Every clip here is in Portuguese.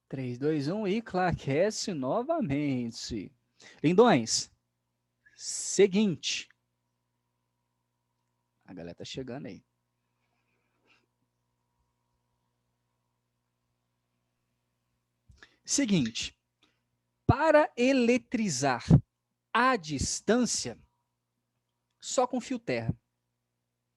3, 2, 1 e claquece novamente. Lindões, seguinte. A galera tá chegando aí. Seguinte, para eletrizar à distância, só com fio terra.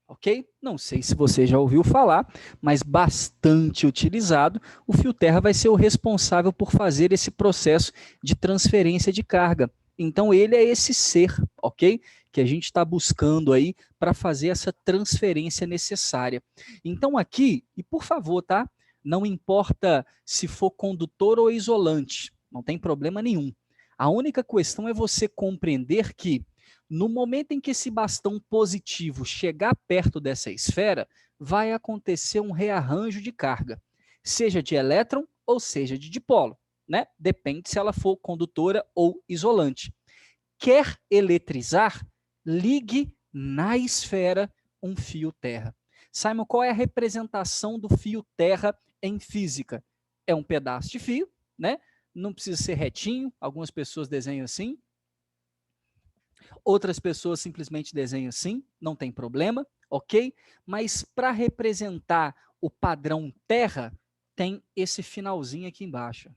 Ok? Não sei se você já ouviu falar, mas bastante utilizado. O fio terra vai ser o responsável por fazer esse processo de transferência de carga. Então, ele é esse ser, ok? Que a gente está buscando aí para fazer essa transferência necessária. Então, aqui, e por favor, tá? Não importa se for condutor ou isolante, não tem problema nenhum. A única questão é você compreender que no momento em que esse bastão positivo chegar perto dessa esfera, vai acontecer um rearranjo de carga, seja de elétron ou seja de dipolo, né? Depende se ela for condutora ou isolante. Quer eletrizar? Ligue na esfera um fio terra. Simon, qual é a representação do fio terra em física? É um pedaço de fio, né? Não precisa ser retinho, algumas pessoas desenham assim, outras pessoas simplesmente desenham assim, não tem problema, ok? Mas para representar o padrão terra, tem esse finalzinho aqui embaixo.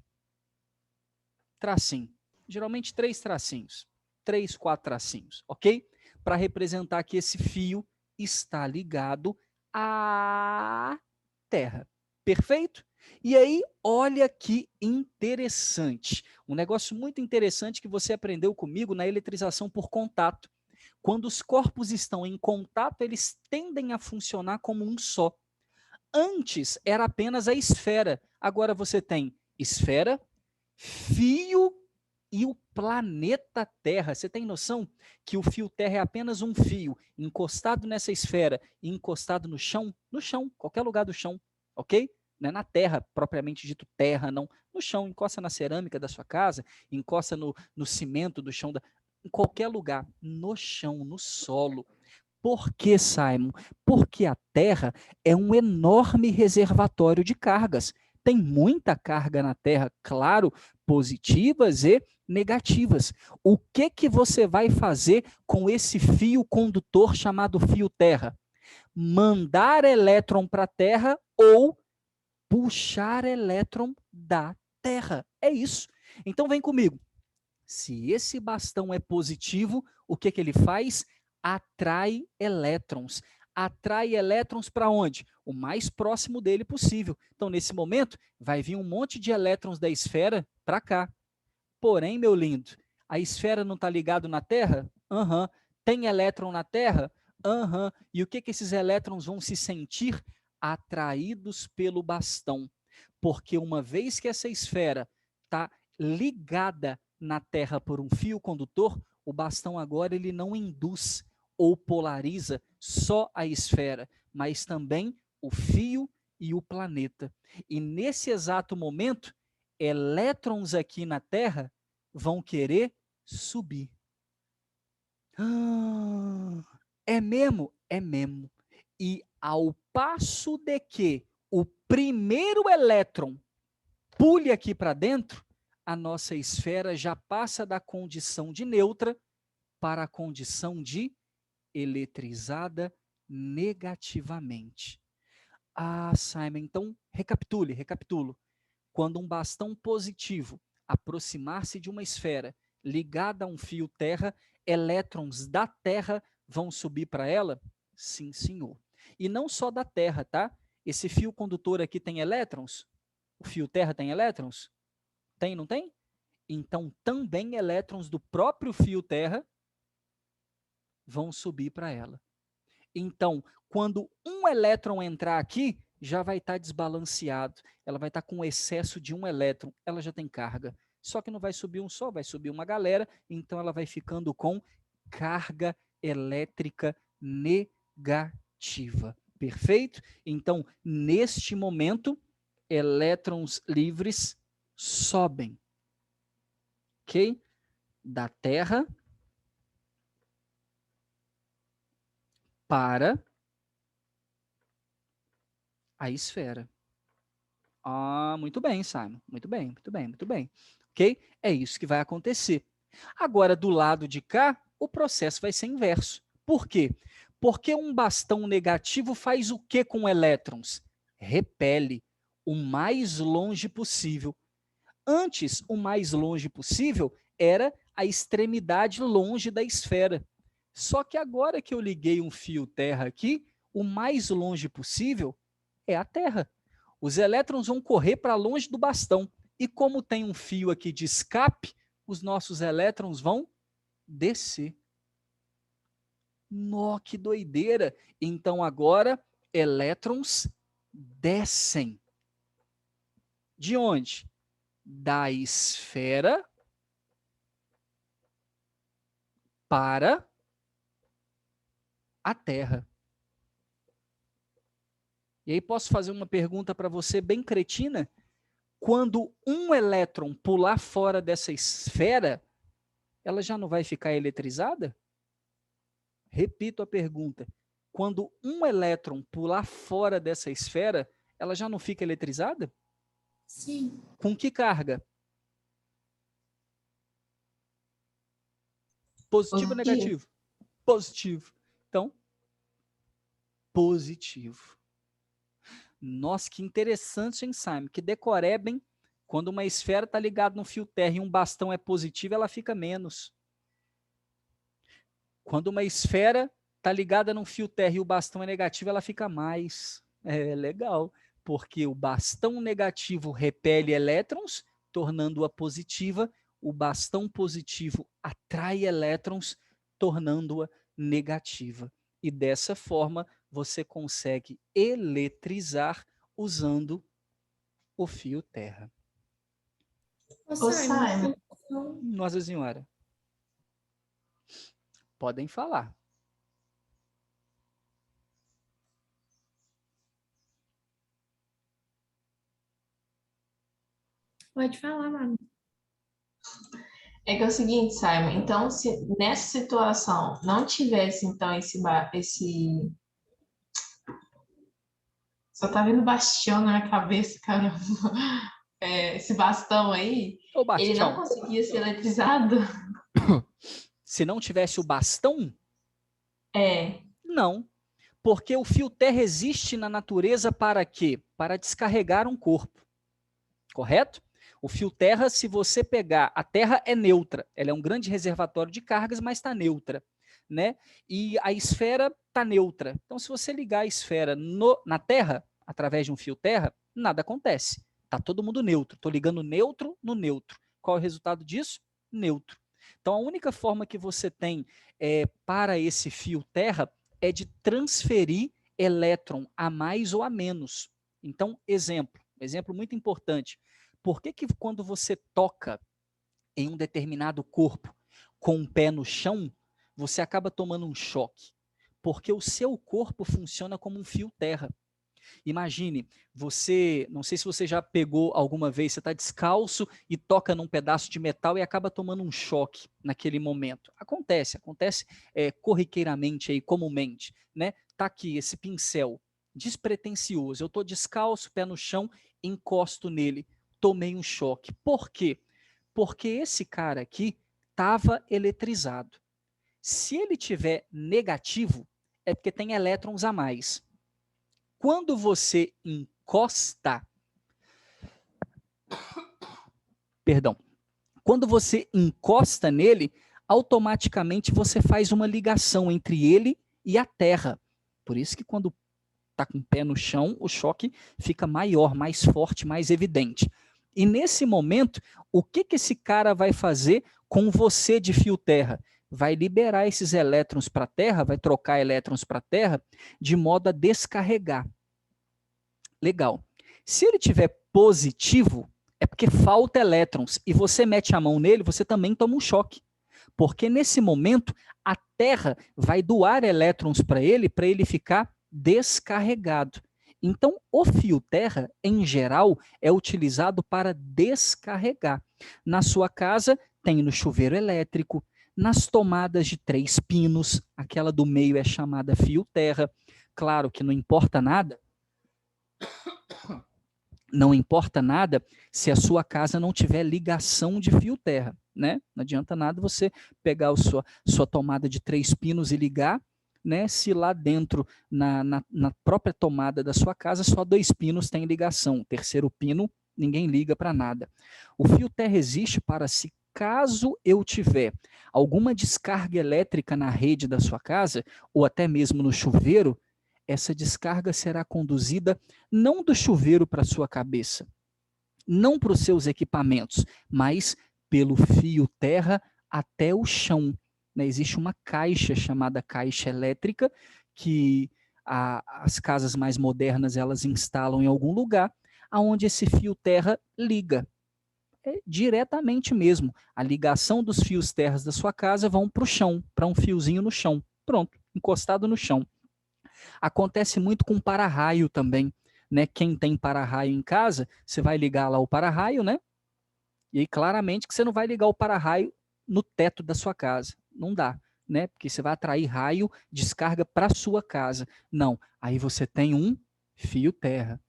Tracinho. Geralmente 3 tracinhos. 3, 4 tracinhos, ok? Para representar que esse fio está ligado à terra. Perfeito? E aí, olha que interessante. Um negócio muito interessante que você aprendeu comigo na eletrização por contato. Quando os corpos estão em contato, eles tendem a funcionar como um só. Antes era apenas a esfera. Agora você tem esfera, fio e o planeta Terra. Você tem noção que o fio Terra é apenas um fio encostado nessa esfera e encostado no chão? No chão, qualquer lugar do chão, ok? Não é na terra, propriamente dito terra, não. No chão, encosta na cerâmica da sua casa, encosta no cimento do chão, em qualquer lugar, no chão, no solo. Por que, Simon? Porque a Terra é um enorme reservatório de cargas. Tem muita carga na Terra, claro, positivas e negativas. O que que você vai fazer com esse fio condutor chamado fio Terra? Mandar elétron para a Terra ou puxar elétron da Terra. É isso. Então vem comigo. Se esse bastão é positivo, o que que ele faz? Atrai elétrons. Atrai elétrons para onde? O mais próximo dele possível. Então, nesse momento, vai vir um monte de elétrons da esfera para cá. Porém, meu lindo, a esfera não está ligada na Terra? Aham. Uhum. Tem elétron na Terra? Aham. Uhum. E o que que esses elétrons vão se sentir? Atraídos pelo bastão. Porque uma vez que essa esfera está ligada na Terra por um fio condutor, o bastão agora ele não induz ou polariza só a esfera, mas também o fio e o planeta. E nesse exato momento, elétrons aqui na Terra vão querer subir. É mesmo? É mesmo. E ao passo de que o primeiro elétron pule aqui para dentro, a nossa esfera já passa da condição de neutra para a condição de eletrizada negativamente. Ah, Simon, então recapitulo. Quando um bastão positivo aproximar-se de uma esfera ligada a um fio terra, elétrons da Terra vão subir para ela? Sim, senhor. E não só da Terra, tá? Esse fio condutor aqui tem elétrons? O fio terra tem elétrons? Tem, não tem? Então, também elétrons do próprio fio terra vão subir para ela. Então, quando um elétron entrar aqui, já vai estar desbalanceado. Ela vai estar com excesso de um elétron. Ela já tem carga. Só que não vai subir um só, vai subir uma galera. Então, ela vai ficando com carga elétrica negativa. Perfeito? Então, neste momento, elétrons livres sobem. Ok? Da Terra para a esfera. Ah, muito bem, Simon. Muito bem, muito bem, muito bem. Ok? É isso que vai acontecer. Agora, do lado de cá, o processo vai ser inverso. Por quê? Porque um bastão negativo faz o que com elétrons? Repele o mais longe possível. Antes, o mais longe possível era a extremidade longe da esfera. Só que agora que eu liguei um fio terra aqui, o mais longe possível é a Terra. Os elétrons vão correr para longe do bastão. E como tem um fio aqui de escape, os nossos elétrons vão descer. Nó, que doideira! Então agora, elétrons descem. De onde? Da esfera para a Terra. E aí posso fazer uma pergunta para você bem cretina? Quando um elétron pular fora dessa esfera, ela já não vai ficar eletrizada? Repito a pergunta. Quando um elétron pular fora dessa esfera, ela já não fica eletrizada? Sim. Com que carga? Positivo ou negativo? Positivo. Então, positivo. Nossa, que interessante, hein, Simon? Que decorebem, quando uma esfera está ligada no fio terra e um bastão é positivo, ela fica menos. Quando uma esfera está ligada num fio terra e o bastão é negativo, ela fica mais. É legal, porque o bastão negativo repele elétrons, tornando-a positiva, o bastão positivo atrai elétrons, tornando-a negativa. E dessa forma, você consegue eletrizar usando o fio terra. Ô, Simon. Nossa Senhora. Podem falar. Pode falar, mano. É que é o seguinte, Simon, então se nessa situação não tivesse então esse só tá vendo bastião na minha cabeça, caramba. Esse bastão aí, Ô, ele não Bastião, conseguia ser eletrizado? se não tivesse o bastão, É, não. Porque o fio terra existe na natureza para quê? Para descarregar um corpo. Correto? O fio terra, se você pegar, a Terra é neutra, ela é um grande reservatório de cargas, mas está neutra, né? E a esfera está neutra. Então, se você ligar a esfera na Terra, através de um fio terra, nada acontece. Está todo mundo neutro. Estou ligando neutro no neutro. Qual é o resultado disso? Neutro. Então, a única forma que você tem para esse fio terra é de transferir elétron a mais ou a menos. Então, exemplo muito importante. Por que quando você toca em um determinado corpo com o pé no chão, você acaba tomando um choque? Porque o seu corpo funciona como um fio terra. Imagine, você, não sei se você já pegou alguma vez, você está descalço e toca num pedaço de metal e acaba tomando um choque naquele momento. Acontece corriqueiramente aí, comumente, né? Tá aqui esse pincel, despretensioso, eu estou descalço, pé no chão, encosto nele, tomei um choque. Por quê? Porque esse cara aqui estava eletrizado. Se ele tiver negativo, é porque tem elétrons a mais. Quando você encosta, perdão, quando você encosta nele, automaticamente você faz uma ligação entre ele e a terra. Por isso que quando está com o pé no chão, o choque fica maior, mais forte, mais evidente. E nesse momento, o que esse cara vai fazer com você de fio terra? Vai liberar esses elétrons para a terra, vai trocar elétrons para a terra, de modo a descarregar. Legal. Se ele tiver positivo, é porque falta elétrons. E você mete a mão nele, você também toma um choque. Porque nesse momento, a Terra vai doar elétrons para ele ficar descarregado. Então, o fio terra, em geral, é utilizado para descarregar. Na sua casa, tem no chuveiro elétrico, nas tomadas de 3 pinos, aquela do meio é chamada fio terra. Claro que não importa nada, não importa nada se a sua casa não tiver ligação de fio terra, né? Não adianta nada você pegar a sua tomada de 3 pinos e ligar, né? Se lá dentro, na própria tomada da sua casa, só 2 pinos tem ligação. O terceiro pino, ninguém liga para nada. O fio terra existe para se caso eu tiver alguma descarga elétrica na rede da sua casa, ou até mesmo no chuveiro, essa descarga será conduzida não do chuveiro para a sua cabeça, não para os seus equipamentos, mas pelo fio terra até o chão. Né? Existe uma caixa chamada caixa elétrica, que as casas mais modernas elas instalam em algum lugar, aonde esse fio terra liga. É diretamente mesmo. A ligação dos fios terras da sua casa vão para o chão, para um fiozinho no chão. Pronto, encostado no chão. Acontece muito com para-raio também, né? Quem tem para-raio em casa, você vai ligar lá o para-raio, né? E aí claramente que você não vai ligar o para-raio no teto da sua casa. Não dá, né? Porque você vai atrair raio, descarga para sua casa. Não, aí você tem um fio terra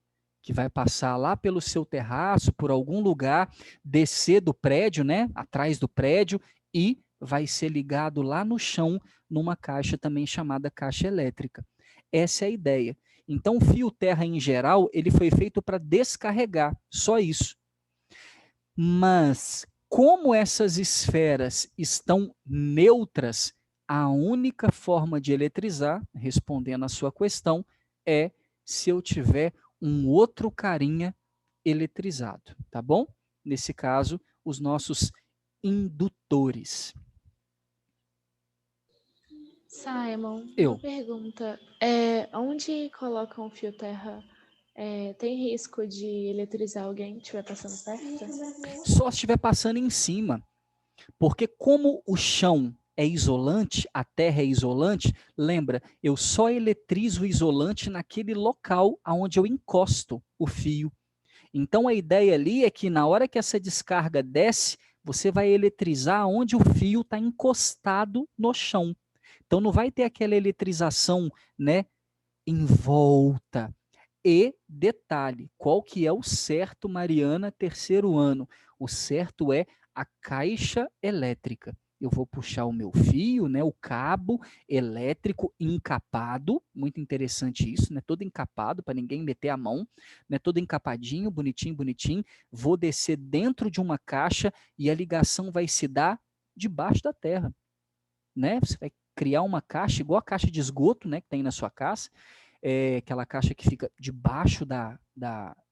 que vai passar lá pelo seu terraço, por algum lugar, descer do prédio, né? Atrás do prédio e vai ser ligado lá no chão numa caixa também chamada caixa elétrica. Essa é a ideia. Então, o fio terra, em geral, ele foi feito para descarregar, só isso. Mas, como essas esferas estão neutras, a única forma de eletrizar, respondendo a sua questão, é se eu tiver um outro carinha eletrizado, tá bom? Nesse caso, os nossos indutores. Simon, Eu. uma pergunta. Onde colocam o fio terra, tem risco de eletrizar alguém que estiver passando perto? Só se estiver passando em cima. Porque como o chão é isolante, a terra é isolante, lembra, eu só eletrizo o isolante naquele local onde eu encosto o fio. Então a ideia ali é que na hora que essa descarga desce, você vai eletrizar onde o fio está encostado no chão. Então não vai ter aquela eletrização, né, em volta. E detalhe, qual que é o certo, Mariana, terceiro ano? O certo é a caixa elétrica. Eu vou puxar o meu fio, né, o cabo elétrico encapado, muito interessante isso, né, todo encapado para ninguém meter a mão, né, todo encapadinho, bonitinho, bonitinho. Vou descer dentro de uma caixa e a ligação vai se dar debaixo da terra, né? Você vai criar uma caixa igual a caixa de esgoto, né, que tem na sua casa, aquela caixa que fica debaixo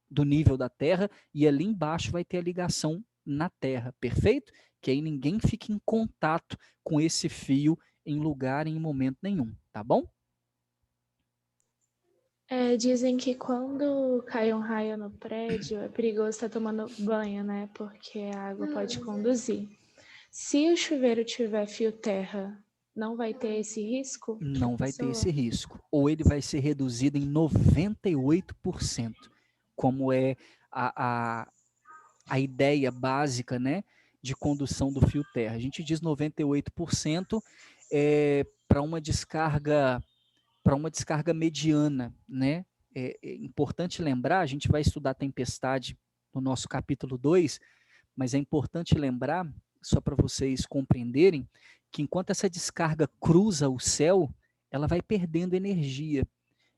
do nível da terra, e ali embaixo vai ter a ligação na terra, perfeito? Que aí ninguém fica em contato com esse fio em lugar, em momento nenhum, tá bom? Dizem que quando cai um raio no prédio, é perigoso estar tomando banho, né? Porque a água pode conduzir. Se o chuveiro tiver fio terra, não vai ter esse risco? Não vai ter esse risco. Ou ele vai ser reduzido em 98%, como é a ideia básica, né, de condução do fio terra. A gente diz 98% para uma descarga mediana, né? É importante lembrar, a gente vai estudar tempestade no nosso capítulo 2, mas é importante lembrar, só para vocês compreenderem, que enquanto essa descarga cruza o céu, ela vai perdendo energia.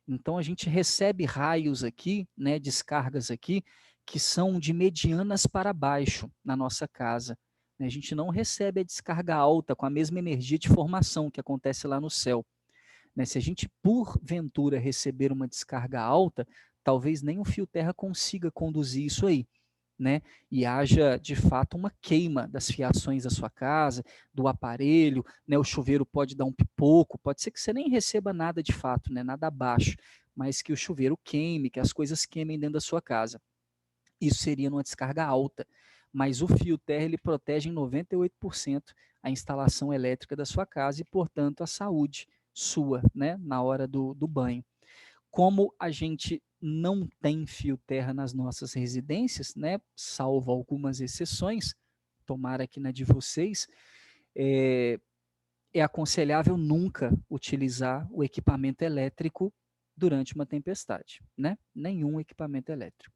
Então a gente recebe raios aqui, né, descargas aqui, que são de medianas para baixo na nossa casa. A gente não recebe a descarga alta com a mesma energia de formação que acontece lá no céu. Se a gente, porventura, receber uma descarga alta, talvez nem o fio terra consiga conduzir isso aí. Né? E haja de fato uma queima das fiações da sua casa, do aparelho, né? O chuveiro pode dar um pipoco, pode ser que você nem receba nada de fato, né? Nada abaixo, mas que o chuveiro queime, que as coisas queimem dentro da sua casa. Isso seria numa descarga alta, mas o fio terra ele protege em 98% a instalação elétrica da sua casa e, portanto, a saúde sua, né? Na hora do banho. Como a gente não tem fio terra nas nossas residências, né, salvo algumas exceções, tomara que na de vocês, é aconselhável nunca utilizar o equipamento elétrico durante uma tempestade, né? Nenhum equipamento elétrico.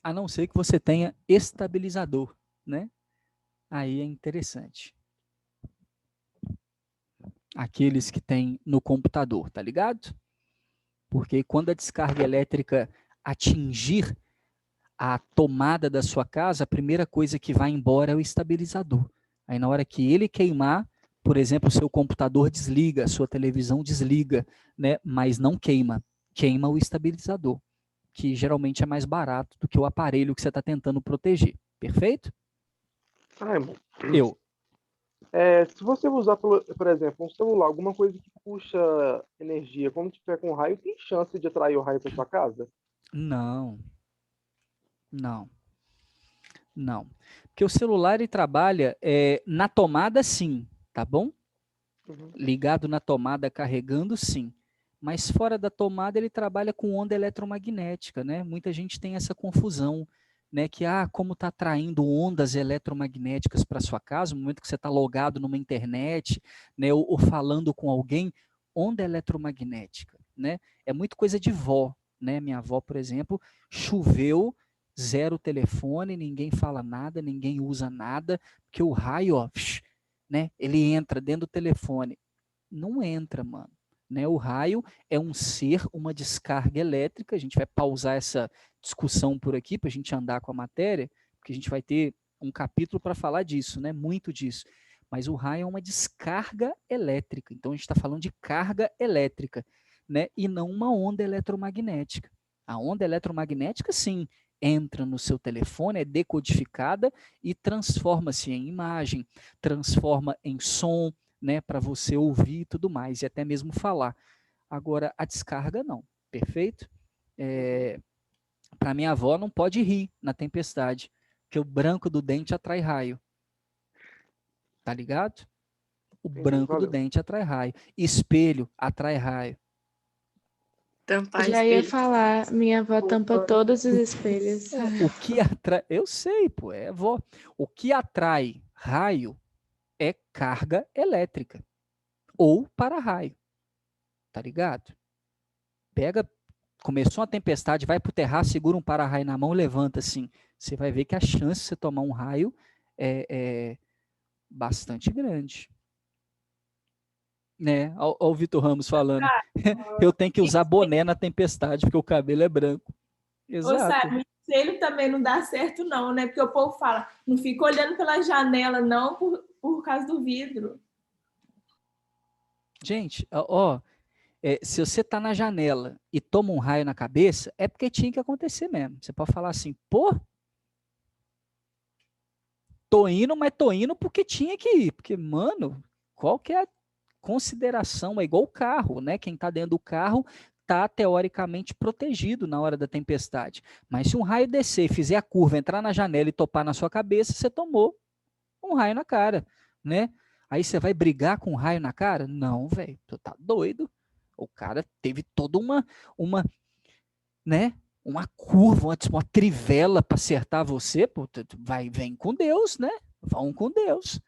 A não ser que você tenha estabilizador, né? Aí é interessante. Aqueles que tem no computador, tá ligado? Porque quando a descarga elétrica atingir a tomada da sua casa, a primeira coisa que vai embora é o estabilizador. Aí na hora que ele queimar, por exemplo, o seu computador desliga, a sua televisão desliga, né? Mas não queima. Queima o estabilizador, que geralmente é mais barato do que o aparelho que você está tentando proteger. Perfeito? Simon, Eu. se você usar, por exemplo, um celular, alguma coisa que puxa energia, quando tiver com raio, tem chance de atrair o raio para sua casa? Não. Não. Não. Porque o celular ele trabalha na tomada, sim, tá bom? Uhum. Ligado na tomada, carregando, sim. Mas fora da tomada ele trabalha com onda eletromagnética, né? Muita gente tem essa confusão, né? Que, como está atraindo ondas eletromagnéticas para sua casa, no momento que você está logado numa internet, né? Ou falando com alguém, onda eletromagnética, né? É muito coisa de vó, né? Minha avó, por exemplo, choveu, zero telefone, ninguém fala nada, ninguém usa nada, porque o raio, ó, né? Ele entra dentro do telefone. Não entra, mano. Né? O raio é um ser, uma descarga elétrica. A gente vai pausar essa discussão por aqui para a gente andar com a matéria, porque a gente vai ter um capítulo para falar disso, né? Muito disso. Mas o raio é uma descarga elétrica. Então a gente está falando de carga elétrica, né? E não uma onda eletromagnética. A onda eletromagnética, sim, entra no seu telefone, é decodificada e transforma-se em imagem, transforma em som, né, para você ouvir e tudo mais, e até mesmo falar. Agora, a descarga não, perfeito? Para minha avó não pode rir na tempestade, porque o branco do dente atrai raio. Tá ligado? O Entendi, branco do valeu. dente atrai raio. Espelho atrai raio. Tampar Já ia espelho. falar, minha avó tampa todos os espelhos. O que atrai, eu sei, pô, é avó. O que atrai raio é carga elétrica ou para-raio. Tá ligado? Pega, começou uma tempestade, vai pro terraço, segura um para-raio na mão, levanta assim. Você vai ver que a chance de você tomar um raio é bastante grande. Né? Olha o Vitor Ramos falando. Eu tenho que usar boné na tempestade, porque o cabelo é branco. Ô, Exato. Simon, ele também não dá certo, não, né? Porque o povo fala, não fica olhando pela janela, não, por causa do vidro. Gente, se você tá na janela e toma um raio na cabeça, é porque tinha que acontecer mesmo. Você pode falar assim, pô, tô indo, mas tô indo porque tinha que ir. Porque, mano, qual que é a consideração? É igual o carro, né? Quem tá dentro do carro tá teoricamente protegido na hora da tempestade. Mas se um raio descer, fizer a curva, entrar na janela e topar na sua cabeça, você tomou um raio na cara, né? Aí você vai brigar com um raio na cara? Não, velho, tu tá doido. O cara teve toda uma, né? Uma curva, uma trivela para acertar você, pô, vem com Deus, né? Vão com Deus.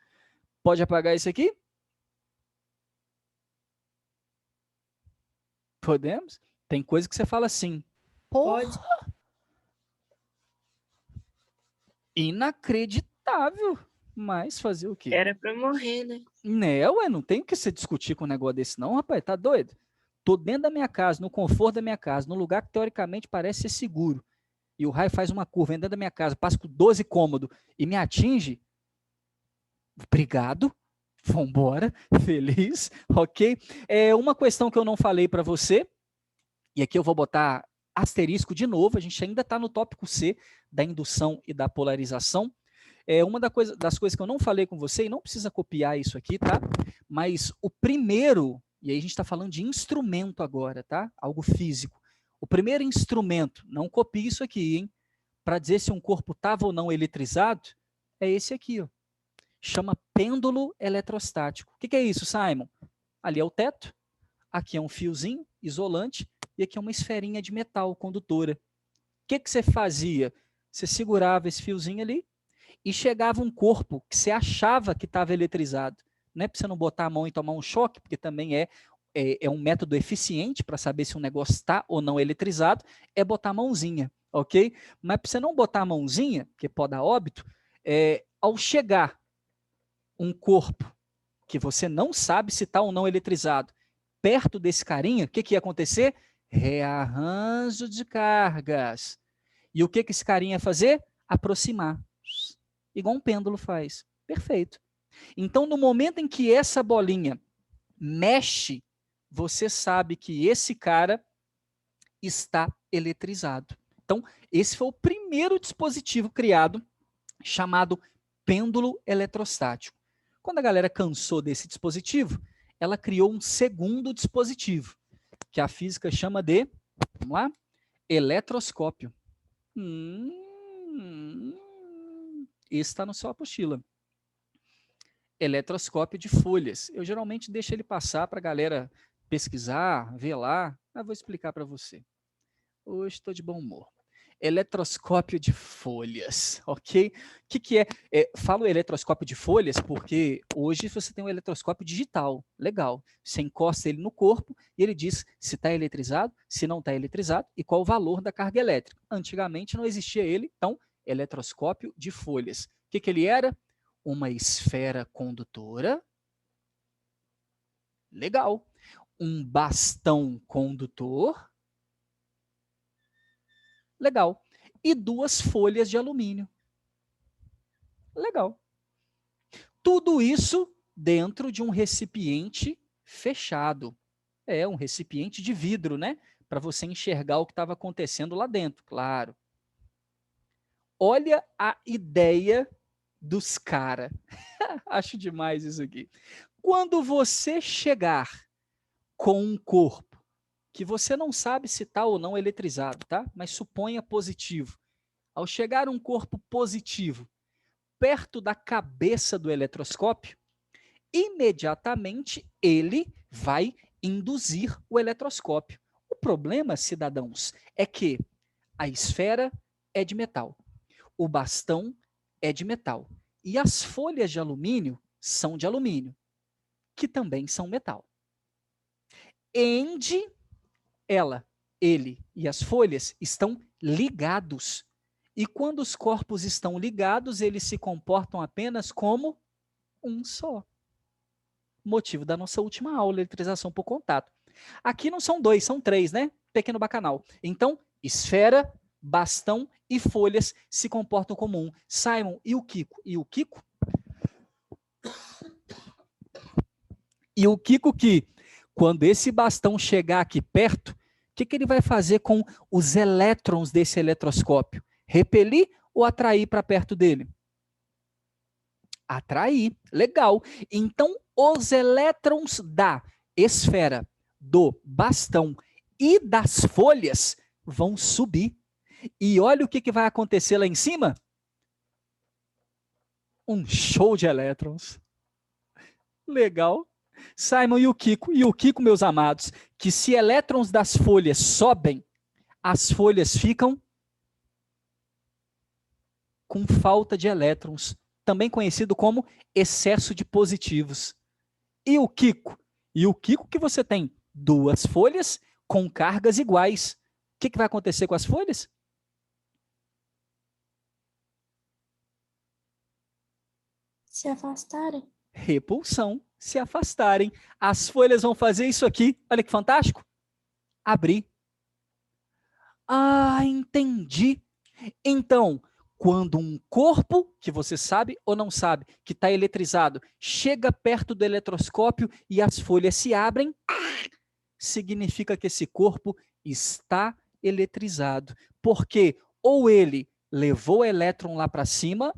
Pode apagar isso aqui? Podemos? Tem coisa que você fala assim, porra, Pode. inacreditável, mas fazer o quê? Era pra morrer, né? Né, ué, não tem o que você discutir com um negócio desse não, rapaz, tá doido? Tô dentro da minha casa, no conforto da minha casa, num lugar que teoricamente parece ser seguro, e o raio faz uma curva dentro da minha casa, passa por 12 cômodos e me atinge, obrigado, vambora, feliz, ok? Uma questão que eu não falei para você, e aqui eu vou botar asterisco de novo, a gente ainda está no tópico C da indução e da polarização. Uma das coisas que eu não falei com você, e não precisa copiar isso aqui, tá? Mas o primeiro, e aí a gente está falando de instrumento agora, tá? Algo físico. O primeiro instrumento, não copie isso aqui, hein? Para dizer se um corpo estava ou não eletrizado, é esse aqui, ó. Chama pêndulo eletrostático. O que é isso, Simon? Ali é o teto, aqui é um fiozinho isolante, e aqui é uma esferinha de metal condutora. O que você fazia? Você segurava esse fiozinho ali e chegava um corpo que você achava que estava eletrizado. Não é para você não botar a mão e tomar um choque, porque também é é um método eficiente para saber se um negócio está ou não eletrizado, é botar a mãozinha, ok? Mas para você não botar a mãozinha, que pode dar óbito, ao chegar um corpo que você não sabe se está ou não eletrizado, perto desse carinha, o que ia acontecer? Rearranjo de cargas. E o que esse carinha ia fazer? Aproximar. Igual um pêndulo faz. Perfeito. Então, no momento em que essa bolinha mexe, você sabe que esse cara está eletrizado. Então, esse foi o primeiro dispositivo criado, chamado pêndulo eletrostático. Quando a galera cansou desse dispositivo, ela criou um segundo dispositivo, que a física chama de, vamos lá, eletroscópio. Esse está na sua apostila. Eletroscópio de folhas. Eu geralmente deixo ele passar para a galera pesquisar, ver lá, mas vou explicar para você. Hoje estou de bom humor. Eletroscópio de folhas, ok? O que é? Falo eletroscópio de folhas porque hoje você tem um eletroscópio digital, legal. Você encosta ele no corpo e ele diz se está eletrizado, se não está eletrizado e qual o valor da carga elétrica. Antigamente não existia ele, então, eletroscópio de folhas. O que ele era? Uma esfera condutora, legal. Um bastão condutor, legal. E 2 folhas de alumínio. Legal. Tudo isso dentro de um recipiente fechado. É um recipiente de vidro, né? Para você enxergar o que estava acontecendo lá dentro, claro. Olha a ideia dos caras. Acho demais isso aqui. Quando você chegar com um corpo que você não sabe se está ou não eletrizado, tá? Mas suponha positivo. Ao chegar um corpo positivo perto da cabeça do eletroscópio, imediatamente ele vai induzir o eletroscópio. O problema, cidadãos, é que a esfera é de metal, o bastão é de metal e as folhas de alumínio são de alumínio, que também são metal. Ele e as folhas estão ligados. E quando os corpos estão ligados, eles se comportam apenas como um só. Motivo da nossa última aula, eletrização por contato. Aqui não são 2, são 3, né? Pequeno bacanal. Então, esfera, bastão e folhas se comportam como um. Simon, e o Kiko? E o Kiko? E o Kiko que, quando esse bastão chegar aqui perto, o que ele vai fazer com os elétrons desse eletroscópio? Repelir ou atrair para perto dele? Atrair, legal. Então, os elétrons da esfera, do bastão e das folhas vão subir. E olha o que vai acontecer lá em cima. Um show de elétrons. Legal. Simon e o Kiko, meus amados, que se elétrons das folhas sobem, as folhas ficam com falta de elétrons, também conhecido como excesso de positivos. E o Kiko que você tem 2 folhas com cargas iguais. O que vai acontecer com as folhas? Se afastarem. Repulsão, se afastarem. As folhas vão fazer isso aqui. Olha que fantástico. Abrir. Ah, entendi. Então, quando um corpo, que você sabe ou não sabe, que está eletrizado, chega perto do eletroscópio e as folhas se abrem, significa que esse corpo está eletrizado. Porque ou ele levou elétron lá para cima,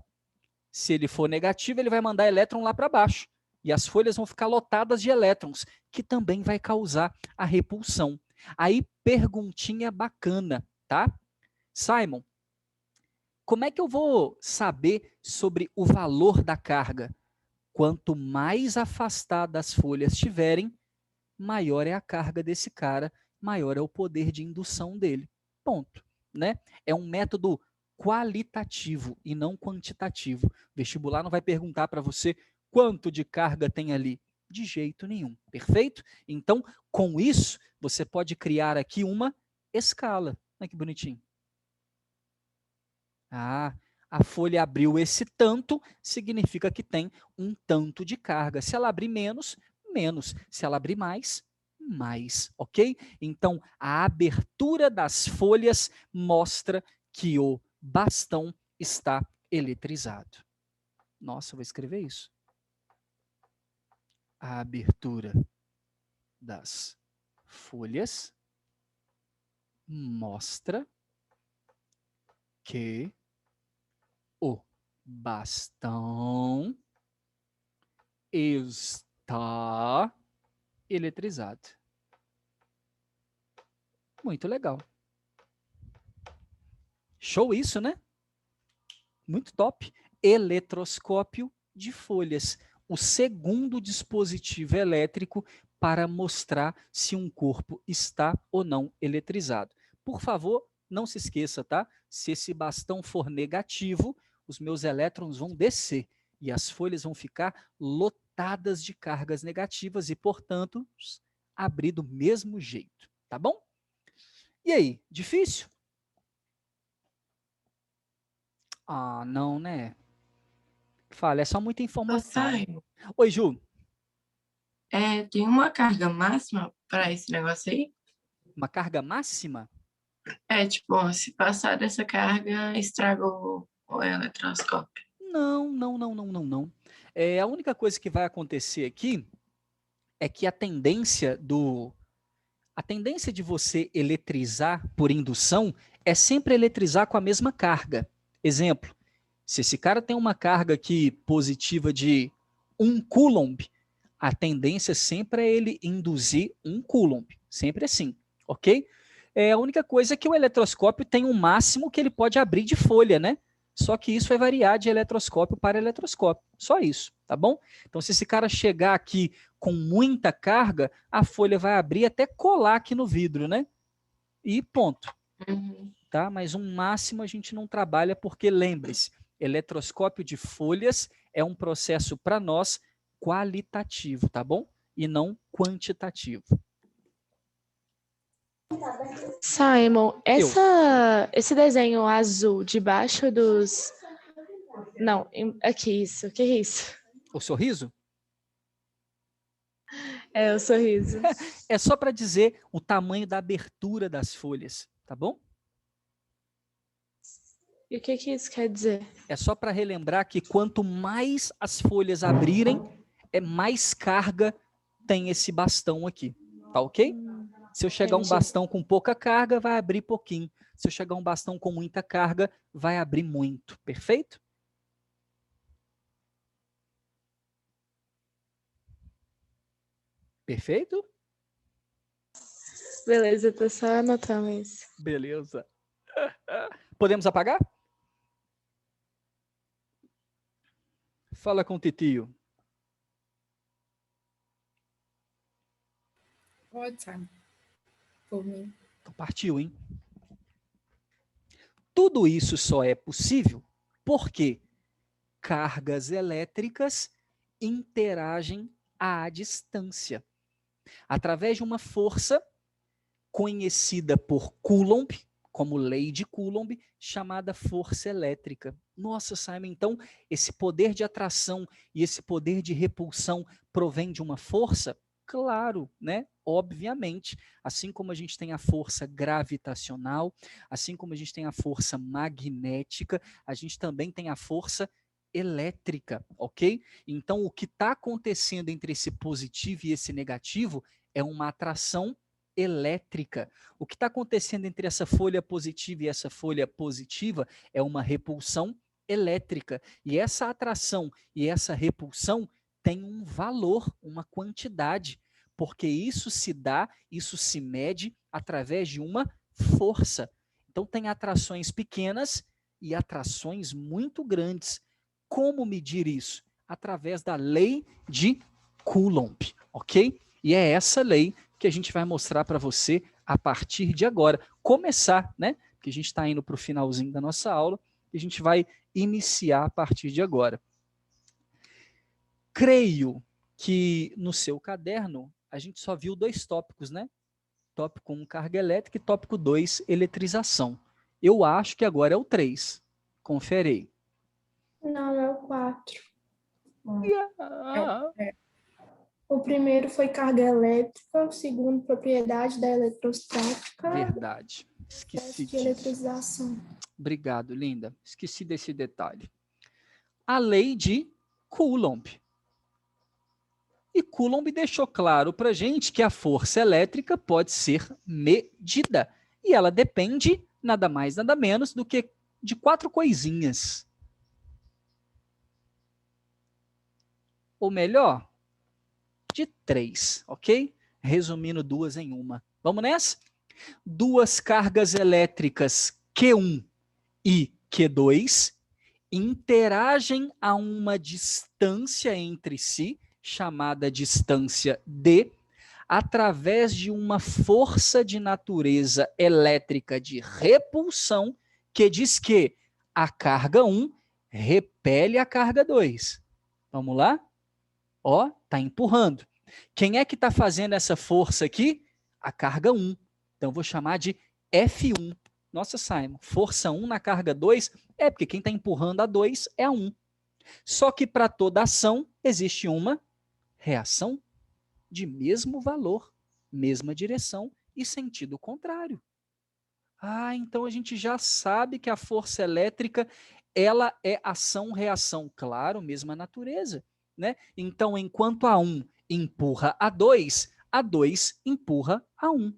se ele for negativo, ele vai mandar elétron lá para baixo. E as folhas vão ficar lotadas de elétrons, que também vai causar a repulsão. Aí, perguntinha bacana, tá? Simon, como é que eu vou saber sobre o valor da carga? Quanto mais afastadas as folhas estiverem, maior é a carga desse cara, maior é o poder de indução dele. Ponto. Né? É um método qualitativo e não quantitativo. O vestibular não vai perguntar para você quanto de carga tem ali. De jeito nenhum, perfeito? Então, com isso, você pode criar aqui uma escala. Olha que bonitinho. Ah, a folha abriu esse tanto, significa que tem um tanto de carga. Se ela abrir menos, menos. Se ela abrir mais, mais, ok? Então, a abertura das folhas mostra que o bastão está eletrizado. Nossa, vou escrever isso. A abertura das folhas mostra que o bastão está eletrizado. Muito legal. Show isso, né? Muito top. Eletroscópio de folhas. O segundo dispositivo elétrico para mostrar se um corpo está ou não eletrizado. Por favor, não se esqueça, tá? Se esse bastão for negativo, os meus elétrons vão descer e as folhas vão ficar lotadas de cargas negativas e, portanto, abrir do mesmo jeito, tá bom? E aí, difícil? Ah, não, né? Fala, é só muita Ô, informação. Simon, Oi, Ju. tem uma carga máxima para esse negócio aí? Uma carga máxima? Tipo, ó, se passar dessa carga, estraga o eletroscópio. Não, não, não, não, não, não. A única coisa que vai acontecer aqui é que a tendência de você eletrizar por indução é sempre eletrizar com a mesma carga. Exemplo, se esse cara tem uma carga aqui positiva de 1 coulomb, a tendência sempre é ele induzir 1 coulomb. Sempre assim, ok? A única coisa é que o eletroscópio tem um máximo que ele pode abrir de folha, né? Só que isso vai variar de eletroscópio para eletroscópio. Só isso, tá bom? Então, se esse cara chegar aqui com muita carga, a folha vai abrir até colar aqui no vidro, né? E ponto. Tá? Mas um máximo a gente não trabalha porque, lembre-se, eletroscópio de folhas é um processo para nós qualitativo, tá bom? E não quantitativo. Simon, esse desenho azul debaixo dos... Não, aqui isso. O que é isso? O sorriso? É o sorriso. É só para dizer o tamanho da abertura das folhas, tá bom? E o que isso quer dizer? É só para relembrar que quanto mais as folhas abrirem, mais carga tem esse bastão aqui, tá ok? Se eu chegar um bastão com pouca carga, vai abrir pouquinho. Se eu chegar um bastão com muita carga, vai abrir muito. Perfeito? Perfeito? Beleza, eu tô só anotando isso. Beleza. Podemos apagar? Fala com o titio. Pode, Simon. Por mim. Então partiu, hein? Tudo isso só é possível porque cargas elétricas interagem à distância. Através de uma força conhecida por Coulomb, como lei de Coulomb, chamada força elétrica. Nossa, Simon, então esse poder de atração e esse poder de repulsão provém de uma força? Claro, né? Obviamente, assim como a gente tem a força gravitacional, assim como a gente tem a força magnética, a gente também tem a força elétrica, ok? Então, o que está acontecendo entre esse positivo e esse negativo é uma atração elétrica. O que está acontecendo entre essa folha positiva e essa folha positiva é uma repulsão elétrica. E essa atração e essa repulsão tem um valor, uma quantidade, porque isso se mede através de uma força. Então tem atrações pequenas e atrações muito grandes. Como medir isso? Através da lei de Coulomb, ok? E é essa lei que a gente vai mostrar para você a partir de agora. Começar, né? Porque a gente está indo para o finalzinho da nossa aula e a gente vai iniciar a partir de agora. Creio que no seu caderno a gente só viu 2 tópicos, né? Tópico 1, carga elétrica, e tópico 2, eletrização. Eu acho que agora é o 3. Confere aí. Não, é o 4. Ah, O primeiro foi carga elétrica, o segundo, propriedade da eletrostática, verdade. Esqueci teste de disso. eletrização. Obrigado, linda. Esqueci desse detalhe. A lei de Coulomb. E Coulomb deixou claro para a gente que a força elétrica pode ser medida. E ela depende, nada mais, nada menos, do que de 4 coisinhas. Ou melhor, de 3, ok? Resumindo 2 em uma. Vamos nessa? 2 cargas elétricas Q1 e Q2 interagem a uma distância entre si, chamada distância D, através de uma força de natureza elétrica de repulsão que diz que a carga 1 repele a carga 2. Vamos lá? Ó, tá empurrando. Quem é que está fazendo essa força aqui? A carga 1. Então, vou chamar de F1. Nossa, Simon, força 1 na carga 2 é porque quem está empurrando a 2 é a 1. Só que para toda ação existe uma reação de mesmo valor, mesma direção e sentido contrário. Ah, então a gente já sabe que a força elétrica, ela é ação-reação, claro, mesma natureza, né? Então, enquanto a 1 empurra a 2 empurra a 1.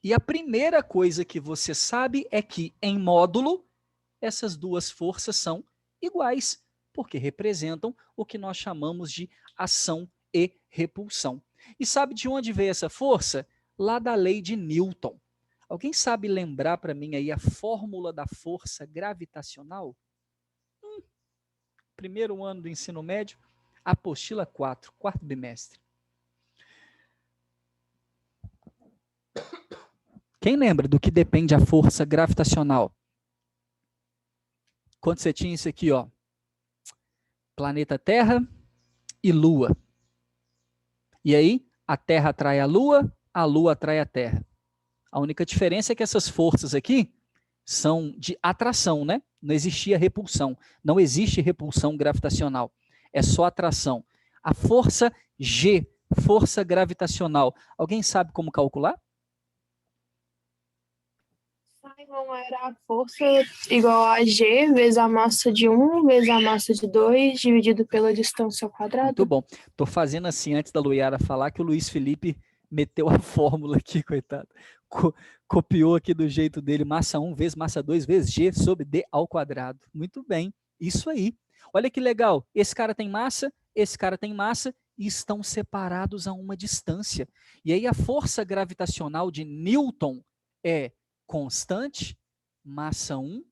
E a primeira coisa que você sabe é que, em módulo, essas 2 forças são iguais, porque representam o que nós chamamos de ação e repulsão. E sabe de onde veio essa força? Lá da lei de Newton. Alguém sabe lembrar para mim aí a fórmula da força gravitacional? Primeiro ano do ensino médio, apostila 4, quarto bimestre. Quem lembra do que depende a força gravitacional? Quando você tinha isso aqui, ó, planeta Terra e Lua. E aí, a Terra atrai a Lua atrai a Terra. A única diferença é que essas forças aqui são de atração, né? Não existia repulsão. Não existe repulsão gravitacional. É só atração. A força G, força gravitacional. Alguém sabe como calcular? Simon, era a força igual a G vezes a massa de 1 vezes a massa de 2 dividido pela distância ao quadrado. Muito bom. Estou fazendo assim antes da Luiara falar que o Luiz Felipe meteu a fórmula aqui, coitado. Copiou aqui do jeito dele, massa 1 vezes massa 2 vezes G sobre D ao quadrado. Muito bem, isso aí. Olha que legal, esse cara tem massa e estão separados a uma distância. E aí a força gravitacional de Newton é constante, massa 1,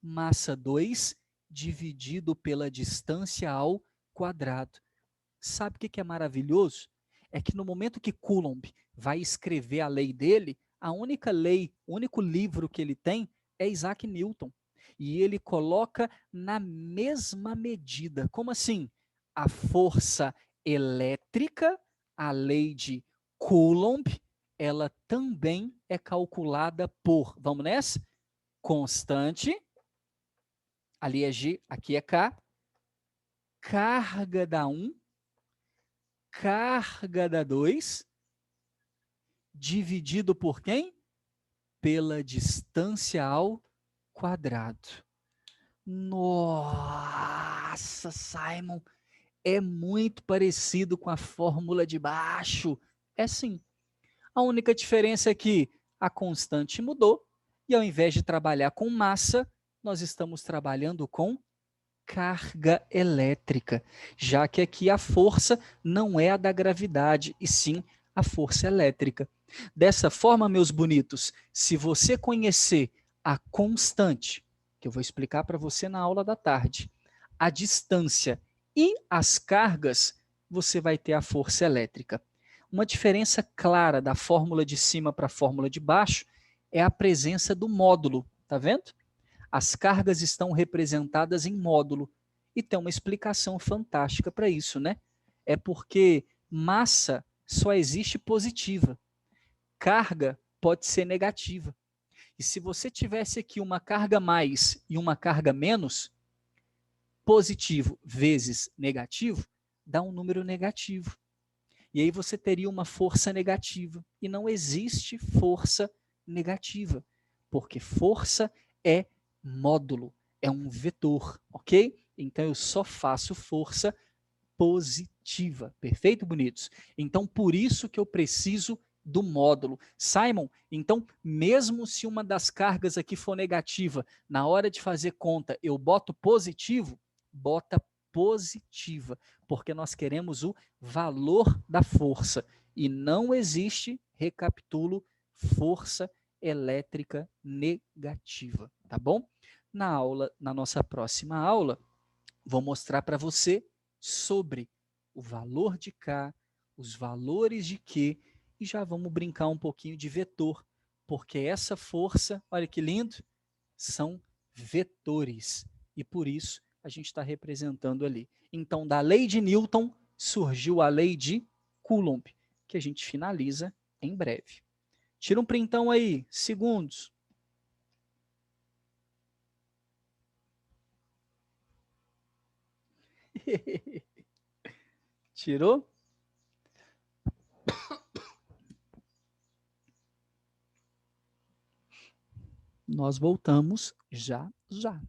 massa 2, dividido pela distância ao quadrado. Sabe o que é maravilhoso? É que no momento que Coulomb vai escrever a lei dele, a única lei, o único livro que ele tem é Isaac Newton. E ele coloca na mesma medida. Como assim? A força elétrica, a lei de Coulomb, ela também é calculada por, vamos nessa? Constante, ali é G, aqui é K, carga da 1, carga da 2, dividido por quem? Pela distância ao quadrado. Nossa, Simon, é muito parecido com a fórmula de baixo. É sim. A única diferença é que a constante mudou e ao invés de trabalhar com massa, nós estamos trabalhando com carga elétrica, já que aqui a força não é a da gravidade, e sim a força elétrica. Dessa forma, meus bonitos, se você conhecer a constante, que eu vou explicar para você na aula da tarde, a distância e as cargas, você vai ter a força elétrica. Uma diferença clara da fórmula de cima para a fórmula de baixo é a presença do módulo, tá vendo? As cargas estão representadas em módulo e tem uma explicação fantástica para isso, né? é porque massa só existe positiva. Carga pode ser negativa. E se você tivesse aqui uma carga mais e uma carga menos, positivo vezes negativo, dá um número negativo. E aí você teria uma força negativa. E não existe força negativa, porque força é módulo, é um vetor, ok? Então eu só faço força positiva. Perfeito, bonitos? Então por isso que eu preciso do módulo. Simon, então mesmo se uma das cargas aqui for negativa, na hora de fazer conta eu boto positivo, bota positiva, porque nós queremos o valor da força e não existe, recapitulo, força elétrica negativa, tá bom? Na nossa próxima aula, vou mostrar para você sobre o valor de K, os valores de Q, e já vamos brincar um pouquinho de vetor, porque essa força, olha que lindo, são vetores, e por isso a gente está representando ali. Então, da lei de Newton, surgiu a lei de Coulomb, que a gente finaliza em breve. Tira um printão aí, segundos. Tirou? Nós voltamos já já.